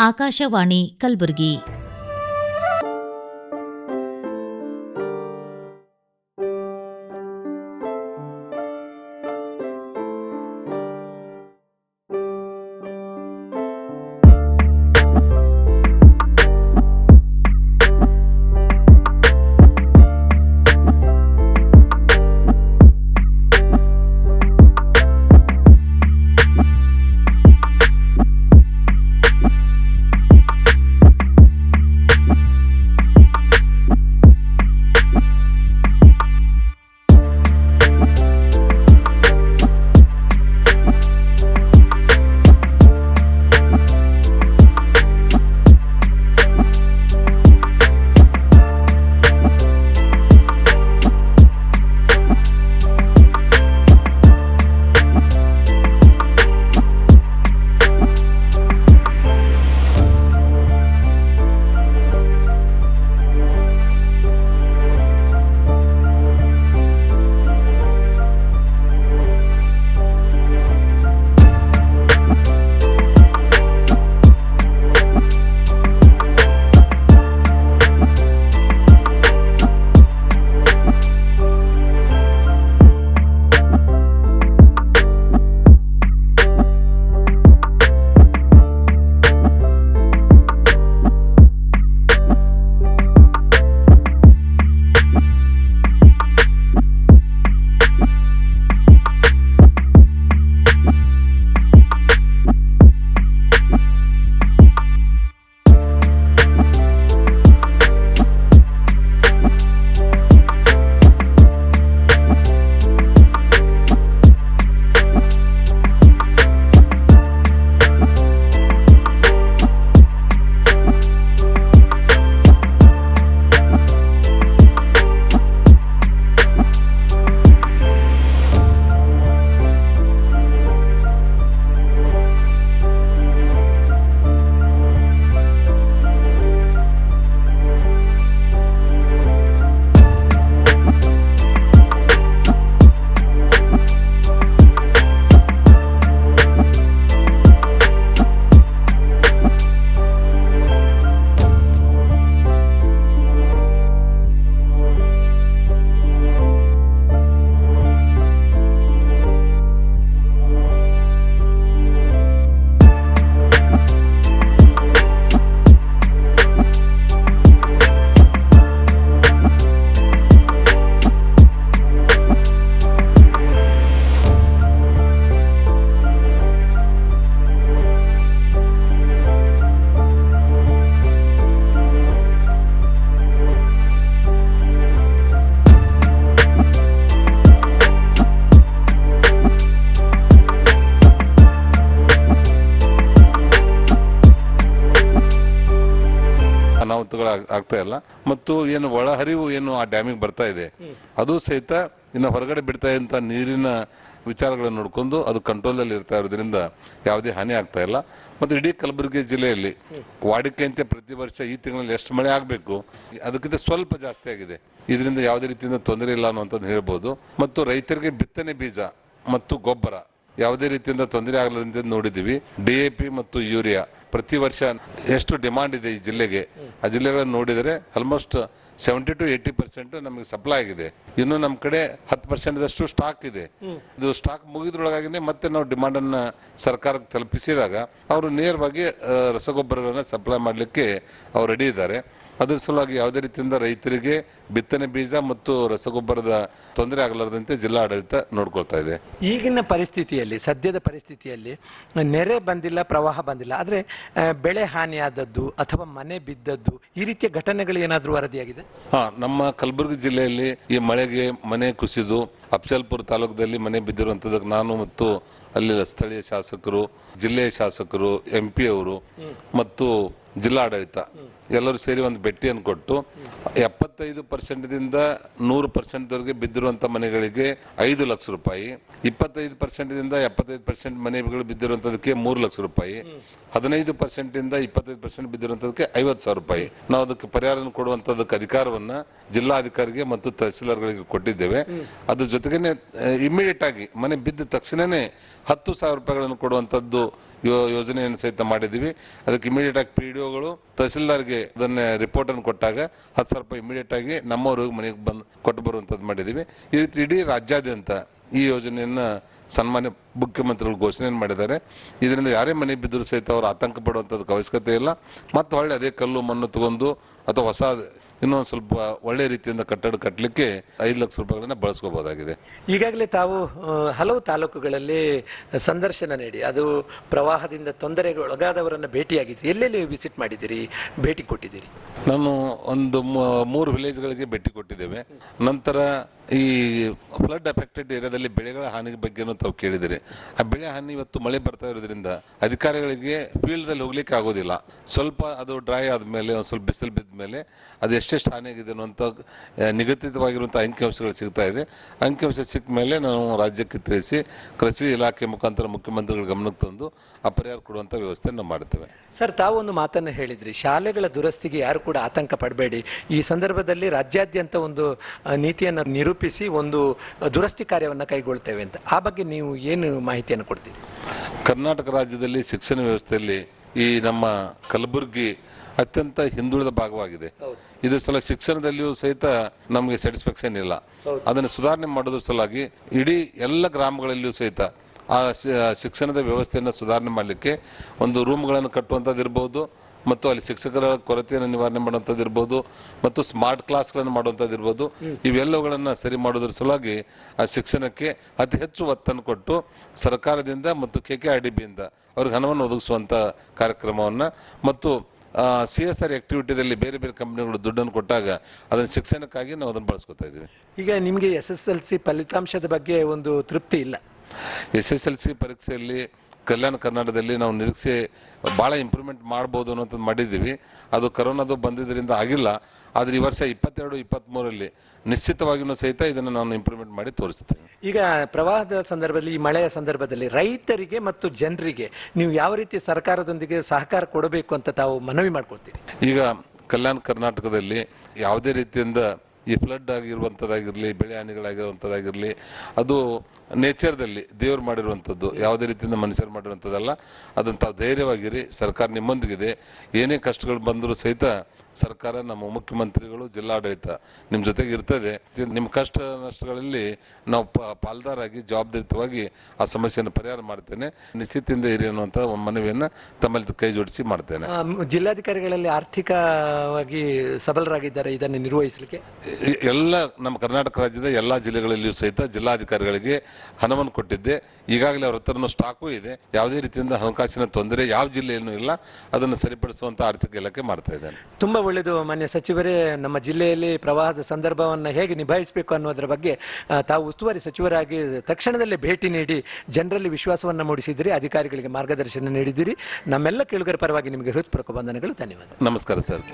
ಆಕಾಶವಾಣಿ ಕಲಬುರಗಿ. ಆಗ್ತಾ ಇಲ್ಲ ಮತ್ತು ಏನು ಒಳಹರಿವು ಏನು ಆ ಡ್ಯಾಮಿಗೆ ಬರ್ತಾ ಇದೆ ಅದು ಸಹಿತ ಇನ್ನು ಹೊರಗಡೆ ಬಿಡ್ತಾ ಇದ್ದಂತ ನೀರಿನ ವಿಚಾರಗಳನ್ನು ನೋಡಿಕೊಂಡು ಅದು ಕಂಟ್ರೋಲ್ದಲ್ಲಿ ಇರ್ತಾ ಇರೋದ್ರಿಂದ ಯಾವುದೇ ಹಾನಿ ಆಗ್ತಾ ಇಲ್ಲ. ಮತ್ತು ಇಡೀ ಕಲಬುರಗಿ ಜಿಲ್ಲೆಯಲ್ಲಿ ವಾಡಿಕೆಯಂತೆ ಪ್ರತಿ ವರ್ಷ ಈ ತಿಂಗಳಲ್ಲಿ ಎಷ್ಟು ಮಳೆ ಆಗಬೇಕು ಅದಕ್ಕಿಂತ ಸ್ವಲ್ಪ ಜಾಸ್ತಿ ಆಗಿದೆ. ಇದರಿಂದ ಯಾವುದೇ ರೀತಿಯಿಂದ ತೊಂದರೆ ಇಲ್ಲ ಅನ್ನುವಂಥದ್ದು ಹೇಳ್ಬೋದು. ಮತ್ತು ರೈತರಿಗೆ ಬಿತ್ತನೆ ಬೀಜ ಮತ್ತು ಗೊಬ್ಬರ ಯಾವುದೇ ರೀತಿಯಿಂದ ತೊಂದರೆ ಆಗಲಿದೆ ನೋಡಿದ್ದೀವಿ. DAP ಮತ್ತು ಯೂರಿಯಾ ಪ್ರತಿ ವರ್ಷ ಎಷ್ಟು ಡಿಮಾಂಡ್ ಇದೆ ಈ ಜಿಲ್ಲೆಗೆ, ಆ ಜಿಲ್ಲೆಗಳನ್ನು ನೋಡಿದರೆ ಆಲ್ಮೋಸ್ಟ್ 70 to 80% ನಮಗೆ ಸಪ್ಲೈ ಆಗಿದೆ. ಇನ್ನು ನಮ್ಮ ಕಡೆ 10% ಸ್ಟಾಕ್ ಇದೆ. ಇದು ಸ್ಟಾಕ್ ಮುಗಿದ್ರೊಳಗಾಗಿನೇ ಮತ್ತೆ ನಾವು ಡಿಮಾಂಡ್ ಅನ್ನ ಸರ್ಕಾರಕ್ಕೆ ತಲುಪಿಸಿದಾಗ ಅವರು ನೇರವಾಗಿ ರಸಗೊಬ್ಬರಗಳನ್ನ ಸಪ್ಲೈ ಮಾಡಲಿಕ್ಕೆ ಅವ್ರು ರೆಡಿ ಇದ್ದಾರೆ. ಅದರ ಸಲುವಾಗಿ ಯಾವುದೇ ರೀತಿಯಿಂದ ರೈತರಿಗೆ ಬಿತ್ತನೆ ಬೀಜ ಮತ್ತು ರಸಗೊಬ್ಬರದ ತೊಂದರೆ ಆಗಲಾರದಂತೆ ಜಿಲ್ಲಾ ಆಡಳಿತ ನೋಡ್ಕೊಳ್ತಾ ಇದೆ. ಈಗಿನ ಪರಿಸ್ಥಿತಿಯಲ್ಲಿ, ಸದ್ಯದ ಪರಿಸ್ಥಿತಿಯಲ್ಲಿ ನೆರೆ ಬಂದಿಲ್ಲ, ಪ್ರವಾಹ ಬಂದಿಲ್ಲ, ಆದರೆ ಬೆಳೆ ಹಾನಿಯಾದದ್ದು ಅಥವಾ ಮನೆ ಬಿದ್ದದ್ದು ಈ ರೀತಿಯ ಘಟನೆಗಳು ಏನಾದರೂ ವರದಿಯಾಗಿದೆ? ನಮ್ಮ ಕಲಬುರಗಿ ಜಿಲ್ಲೆಯಲ್ಲಿ ಈ ಮಳೆಗೆ ಮನೆ ಕುಸಿದು ಅಫಜಲ್ಪುರ ತಾಲೂಕದಲ್ಲಿ ಮನೆ ಬಿದ್ದಿರುವಂತದಕ್ಕೆ ನಾನು ಮತ್ತು ಅಲ್ಲಿ ಸ್ಥಳೀಯ ಶಾಸಕರು, ಜಿಲ್ಲೆಯ ಶಾಸಕರು, MP ಅವರು ಮತ್ತು ಜಿಲ್ಲಾಡಳಿತ ಎಲ್ಲರೂ ಸೇರಿ ಒಂದು ಭೇಟಿಯನ್ನು ಕೊಟ್ಟು 75% 100% ಬಿದ್ದಿರುವಂತ ಮನೆಗಳಿಗೆ 5 ಲಕ್ಷ ರೂಪಾಯಿ, 25% 75% ಮನೆಗಳು ಬಿದ್ದಿರುವಂತದಕ್ಕೆ 3 ಲಕ್ಷ ರೂಪಾಯಿ, 15% 25% ಬಿದ್ದಿರುವಂತದಕ್ಕೆ 50,000 ರೂಪಾಯಿ ನಾವು ಅದಕ್ಕೆ ಪರಿಹಾರ ಕೊಡುವಂತದಕ್ಕೆ ಅಧಿಕಾರವನ್ನ ಜಿಲ್ಲಾಧಿಕಾರಿಗೆ ಮತ್ತು ತಹಸೀಲ್ದಾರ್ಗಳಿಗೆ ಕೊಟ್ಟಿದ್ದೇವೆ. ಅದ್ರ ಜೊತೆಗೇನೆ ಇಮಿಡಿಯೇಟ್ ಆಗಿ ಮನೆ ಬಿದ್ದ ತಕ್ಷಣನೇ 10,000 ರೂಪಾಯಿಗಳನ್ನು ಕೊಡುವಂತದ್ದು ಯೋಜನೆಯನ್ನು ಸಹಿತ ಮಾಡಿದ್ದೀವಿ. ಅದಕ್ಕೆ ಇಮಿಡಿಯೇಟ್ ಆಗಿ PDOಗಳು ತಹಸೀಲ್ದಾರ್ಗೆ ಅದನ್ನ ರಿಪೋರ್ಟ್ ಅನ್ನು ಕೊಟ್ಟಾಗ 10,000 ರೂಪಾಯಿ ಇಮಿಡಿಯೇಟ್ ಆಗಿ ನಮ್ಮವ್ರಿಗೆ ಮನೆಗೆ ಬಂದು ಕೊಟ್ಟು ಬರುವಂತದ್ದು ಮಾಡಿದ್ದೀವಿ. ಈ ರೀತಿ ಇಡೀ ರಾಜ್ಯಾದ್ಯಂತ ಈ ಯೋಜನೆಯನ್ನ ಸನ್ಮಾನ್ಯ ಮುಖ್ಯಮಂತ್ರಿಗಳು ಘೋಷಣೆ ಮಾಡಿದ್ದಾರೆ. ಇದರಿಂದ ಯಾರೇ ಮನೆ ಬಿದ್ದರೂ ಸಹಿತ ಅವರು ಆತಂಕ ಪಡುವಂಥದ್ದು ಅವಶ್ಯಕತೆ ಇಲ್ಲ. ಮತ್ತೆ ಹೊಳ್ಳಿ ಅದೇ ಕಲ್ಲು ಮಣ್ಣು ತಗೊಂಡು ಅಥವಾ ಹೊಸ ಇನ್ನೊಂದು ಸ್ವಲ್ಪ ಒಳ್ಳೆ ರೀತಿಯಿಂದ ಕಟ್ಟಡ ಕಟ್ಟಲಿಕ್ಕೆ 5 ಲಕ್ಷ ರೂಪಾಯಿಗಳನ್ನ ಬಳಸ್ಕೋಬಹುದಾಗಿದೆ. ಈಗಾಗಲೇ ತಾವು ಹಲವು ತಾಲೂಕುಗಳಲ್ಲಿ ಸಂದರ್ಶನ ನೀಡಿ ಅದು ಪ್ರವಾಹದಿಂದ ತೊಂದರೆಗೆ ಒಳಗಾದವರನ್ನು ಭೇಟಿಯಾಗಿದ್ರಿ. ಎಲ್ಲೆಲ್ಲಿ ವಿಸಿಟ್ ಮಾಡಿದ್ದೀರಿ, ಭೇಟಿ ಕೊಟ್ಟಿದ್ದೀರಿ? ನಾನು ಒಂದು 3 ವಿಲೇಜ್ಗಳಿಗೆ ಭೇಟಿ ಕೊಟ್ಟಿದ್ದೇವೆ. ನಂತರ ಈ ಫ್ಲಡ್ ಅಫೆಕ್ಟೆಡ್ ಏರಿಯಾದಲ್ಲಿ ಬೆಳೆಗಳ ಹಾನಿ ಬಗ್ಗೆನೂ ತಾವು ಕೇಳಿದಿರಿ. ಆ ಬೆಳೆ ಹಾನಿ ಇವತ್ತು ಮಳೆ ಬರ್ತಾ ಇರೋದ್ರಿಂದ ಅಧಿಕಾರಿಗಳಿಗೆ ಫೀಲ್ಡ್ದಲ್ಲಿ ಹೋಗ್ಲಿಕ್ಕೆ ಆಗೋದಿಲ್ಲ. ಸ್ವಲ್ಪ ಅದು ಡ್ರೈ ಆದಮೇಲೆ ಒಂದು ಸ್ವಲ್ಪ ಬಿಸಿಲು ಬಿದ್ದ ಮೇಲೆ ಅದು ಎಷ್ಟೆಷ್ಟು ಹಾನಿ ಆಗಿದೆ ಅನ್ನುವಂಥ ನಿಗದಿತವಾಗಿರುವಂಥ ಅಂಕಿಅಂಶಗಳು ಸಿಗ್ತಾ ಇದೆ. ಅಂಕಿಅಂಶ ಸಿಕ್ಕ ಮೇಲೆ ನಾವು ರಾಜ್ಯಕ್ಕೆ ತಿಳಿಸಿ ಕೃಷಿ ಇಲಾಖೆ ಮುಖಾಂತರ ಮುಖ್ಯಮಂತ್ರಿಗಳ ಗಮನಕ್ಕೆ ತಂದು ಆ ಪರಿಹಾರ ಕೊಡುವಂಥ ವ್ಯವಸ್ಥೆಯನ್ನು ಮಾಡ್ತೇವೆ. ಸರ್, ತಾವು ಒಂದು ಮಾತನ್ನು ಹೇಳಿದ್ರಿ, ಶಾಲೆಗಳ ದುರಸ್ತಿಗೆ ಯಾರು ಕೂಡ ಆತಂಕ ಪಡಬೇಡಿ. ಈ ಸಂದರ್ಭದಲ್ಲಿ ರಾಜ್ಯಾದ್ಯಂತ ಒಂದು ನೀತಿಯನ್ನು ನಿರೂಪಿಸಿ ಒಂದು ದುರಸ್ತಿ ಕಾರ್ಯವನ್ನು ಕೈಗೊಳ್ತೇವೆ ಅಂತ. ಆ ಬಗ್ಗೆ ನೀವು ಏನು ಮಾಹಿತಿಯನ್ನು ಕೊಡ್ತೀರಿ? ಕರ್ನಾಟಕ ರಾಜ್ಯದಲ್ಲಿ ಶಿಕ್ಷಣ ವ್ಯವಸ್ಥೆಯಲ್ಲಿ ಈ ನಮ್ಮ ಕಲಬುರಗಿ ಅತ್ಯಂತ ಹಿಂದುಳಿದ ಭಾಗವಾಗಿದೆ. ಇದ್ರ ಸಲ ಶಿಕ್ಷಣದಲ್ಲಿಯೂ ಸಹಿತ ನಮಗೆ ಸ್ಯಾಟಿಸ್ಫ್ಯಾಕ್ಷನ್ ಇಲ್ಲ. ಅದನ್ನು ಸುಧಾರಣೆ ಮಾಡೋದ್ರ ಸಲುವಾಗಿ ಇಡೀ ಎಲ್ಲ ಗ್ರಾಮಗಳಲ್ಲಿಯೂ ಸಹಿತ ಆ ಶಿಕ್ಷಣದ ವ್ಯವಸ್ಥೆಯನ್ನು ಸುಧಾರಣೆ ಮಾಡಲಿಕ್ಕೆ ಒಂದು ರೂಮ್ಗಳನ್ನು ಕಟ್ಟುವಂಥದ್ದು ಇರ್ಬೋದು, ಮತ್ತು ಅಲ್ಲಿ ಶಿಕ್ಷಕರ ಕೊರತೆಯನ್ನು ನಿವಾರಣೆ ಮಾಡುವಂಥದ್ದು ಇರ್ಬೋದು, ಮತ್ತು ಸ್ಮಾರ್ಟ್ ಕ್ಲಾಸ್ಗಳನ್ನು ಮಾಡುವಂಥದ್ದು ಇರ್ಬೋದು. ಇವೆಲ್ಲವುಗಳನ್ನು ಸರಿ ಮಾಡೋದ್ರ ಸಲುವಾಗಿ ಆ ಶಿಕ್ಷಣಕ್ಕೆ ಅತಿ ಹೆಚ್ಚು ಒತ್ತನ್ನು ಕೊಟ್ಟು ಸರ್ಕಾರದಿಂದ ಮತ್ತು KKRDBಯಿಂದ ಅವ್ರಿಗೆ ಹಣವನ್ನು ಒದಗಿಸುವಂಥ ಕಾರ್ಯಕ್ರಮವನ್ನು ಮತ್ತು CSR ಆಕ್ಟಿವಿಟಿದಲ್ಲಿ ಬೇರೆ ಬೇರೆ ಕಂಪನಿಗಳು ದುಡ್ಡನ್ನು ಕೊಟ್ಟಾಗ ಅದನ್ನು ಶಿಕ್ಷಣಕ್ಕಾಗಿ ನಾವು ಅದನ್ನು ಬಳಸ್ಕೊತಾ ಇದ್ದೀವಿ. ಈಗ ನಿಮಗೆ SSLC ಫಲಿತಾಂಶದ ಬಗ್ಗೆ ಒಂದು ತೃಪ್ತಿ ಇಲ್ಲ? SSLC ಪರೀಕ್ಷೆಯಲ್ಲಿ ಕಲ್ಯಾಣ ಕರ್ನಾಟಕದಲ್ಲಿ ನಾವು ನಿರೀಕ್ಷೆ ಭಾಳ ಇಂಪ್ರೂವ್ಮೆಂಟ್ ಮಾಡ್ಬೋದು ಅನ್ನೋಂಥದ್ದು ಮಾಡಿದ್ದೀವಿ. ಅದು ಕರೋನಾದು ಬಂದಿದ್ದರಿಂದ ಆಗಿಲ್ಲ. ಆದರೆ ಈ ವರ್ಷ 22-23ರಲ್ಲಿ ನಿಶ್ಚಿತವಾಗಿಯೂ ಸಹಿತ ಇದನ್ನು ನಾನು ಇಂಪ್ರೂವ್ಮೆಂಟ್ ಮಾಡಿ ತೋರಿಸ್ತೀನಿ. ಈಗ ಪ್ರವಾಹದ ಸಂದರ್ಭದಲ್ಲಿ, ಈ ಮಳೆಯ ಸಂದರ್ಭದಲ್ಲಿ ರೈತರಿಗೆ ಮತ್ತು ಜನರಿಗೆ ನೀವು ಯಾವ ರೀತಿ ಸರ್ಕಾರದೊಂದಿಗೆ ಸಹಕಾರ ಕೊಡಬೇಕು ಅಂತ ತಾವು ಮನವಿ ಮಾಡ್ಕೊಳ್ತೀರಿ? ಈಗ ಕಲ್ಯಾಣ ಕರ್ನಾಟಕದಲ್ಲಿ ಯಾವುದೇ ರೀತಿಯಿಂದ ಈ ಫ್ಲಡ್ ಆಗಿರುವಂಥದ್ದಾಗಿರಲಿ, ಬೆಳೆ ಹಾನಿಗಳಾಗಿರುವಂಥದ್ದಾಗಿರಲಿ, ಅದು ನೇಚರ್ದಲ್ಲಿ ದೇವರು ಮಾಡಿರುವಂಥದ್ದು, ಯಾವುದೇ ರೀತಿಯಿಂದ ಮನುಷ್ಯರು ಮಾಡಿರುವಂಥದ್ದಲ್ಲ. ಅದನ್ನು ತಾವು ಧೈರ್ಯವಾಗಿರಿ, ಸರ್ಕಾರ ನಿಮ್ಮೊಂದಿಗಿದೆ. ಏನೇ ಕಷ್ಟಗಳು ಬಂದರೂ ಸಹಿತ ಸರ್ಕಾರ, ನಮ್ಮ ಮುಖ್ಯಮಂತ್ರಿಗಳು, ಜಿಲ್ಲಾಡಳಿತ ನಿಮ್ಮ ಜೊತೆಗೆ ಇರ್ತದೆ. ನಿಮ್ಮ ಕಷ್ಟ ನಷ್ಟಗಳಲ್ಲಿ ನಾವು ಪಾಲ್ದಾರಾಗಿ ಜವಾಬ್ದಾರಿತವಾಗಿ ಆ ಸಮಸ್ಯೆಯನ್ನು ಪರಿಹಾರ ಮಾಡ್ತೇನೆ. ನಿಶ್ಚಿತಿಯಿಂದ ಇರಿ ಅನ್ನುವಂಥ ಮನವಿಯನ್ನು ತಮ್ಮಲ್ಲಿ ಕೈ ಜೋಡಿಸಿ ಮಾಡ್ತೇನೆ. ಜಿಲ್ಲಾಧಿಕಾರಿಗಳಲ್ಲಿ ಆರ್ಥಿಕವಾಗಿ ಸಬಲರಾಗಿದ್ದಾರೆ ಇದನ್ನು ನಿರ್ವಹಿಸಲಿಕ್ಕೆ? ಎಲ್ಲ ನಮ್ಮ ಕರ್ನಾಟಕ ರಾಜ್ಯದ ಎಲ್ಲ ಜಿಲ್ಲೆಗಳಲ್ಲಿಯೂ ಸಹಿತ ಜಿಲ್ಲಾಧಿಕಾರಿಗಳಿಗೆ ಹಣವನ್ನು ಕೊಟ್ಟಿದ್ದೆ. ಈಗಾಗಲೇ ಅವ್ರ ಹತ್ರನೂ ಸ್ಟಾಕು ಇದೆ. ಯಾವುದೇ ರೀತಿಯಿಂದ ಹಣಕಾಸಿನ ತೊಂದರೆ ಯಾವ ಜಿಲ್ಲೆಯಲ್ಲೂ ಇಲ್ಲ. ಅದನ್ನು ಸರಿಪಡಿಸುವಂಥ ಆರ್ಥಿಕ ಇಲಾಖೆ ಮಾಡ್ತಾ ಇದ್ದೇನೆ. ತುಂಬ ಒಳ್ಳೆಯದು. ಮಾನ್ಯ ಸಚಿವರೇ, ನಮ್ಮ ಜಿಲ್ಲೆಯಲ್ಲಿ ಪ್ರವಾಹದ ಸಂದರ್ಭವನ್ನು ಹೇಗೆ ನಿಭಾಯಿಸಬೇಕು ಅನ್ನೋದರ ಬಗ್ಗೆ ತಾವು ಉಸ್ತುವಾರಿ ಸಚಿವರಾಗಿ ತಕ್ಷಣದಲ್ಲೇ ಭೇಟಿ ನೀಡಿ ಜನರಲ್ಲಿ ವಿಶ್ವಾಸವನ್ನು ಮೂಡಿಸಿದಿರಿ, ಅಧಿಕಾರಿಗಳಿಗೆ ಮಾರ್ಗದರ್ಶನ ನೀಡಿದ್ದೀರಿ. ನಮ್ಮೆಲ್ಲ ಕೇಳುಗರ ಪರವಾಗಿ ನಿಮಗೆ ಹೃತ್ಪೂರ್ವಕ ವಂದನೆಗಳು. ಧನ್ಯವಾದ. ನಮಸ್ಕಾರ ಸರ್.